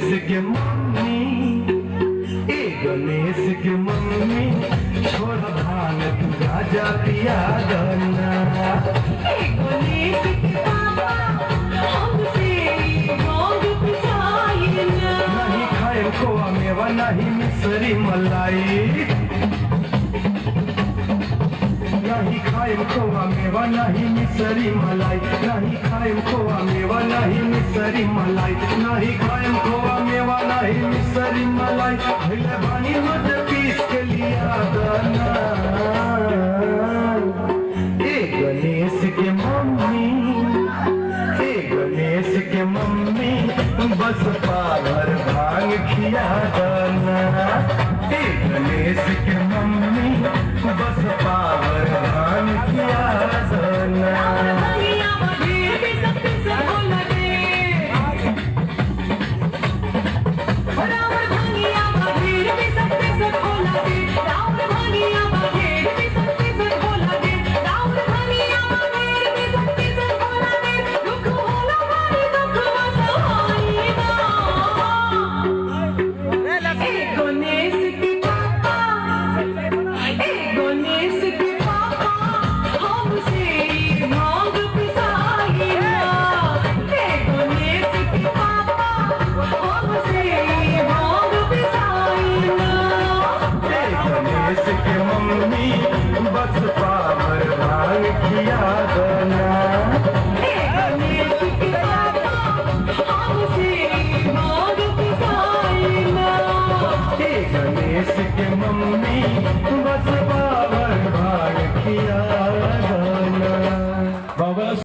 के मम्मी, ए गणेश के मम्मी, छोड़ भांग तू गाजा पिया गन्ना। ए गणेश के पापा हमसे भांग पिसाई ना। नहीं खाए खोआ मेवा नहीं मिसरी मलाई, नहीं खाए खोआ मेवा नहीं मिसरी मलाई, नहीं खाए खोआ मेवा नहीं मिसरी मलाई, नहीं खाए खोआ मेवा नहीं मिसरी मलाई। भैया बानी मत पीस के लिया दाना। ए गणेश के मम्मी, ए गणेश के मम्मी, बस पावर भांग खिया दाना। ए गणेश के मम्मी, बस पावर भांग खिया दाना। भैया बड़े भी सबसे बोला दे। रावण भैया बड़े भी सबसे बोला दे। रावण भैया बड़े भी सबसे बोला दे। रावण भैया बड़े भी सबसे बोला दे। दुख होला मारी दुख वसहाई ना। ए गणेश के पापा, ए गणेश के पापा हमसे भांग पिसाई ना। ए गणेश के पापा हमसे भांग पिसाई ना। ए गणेश के मम्मी, बस पावर भांग खिया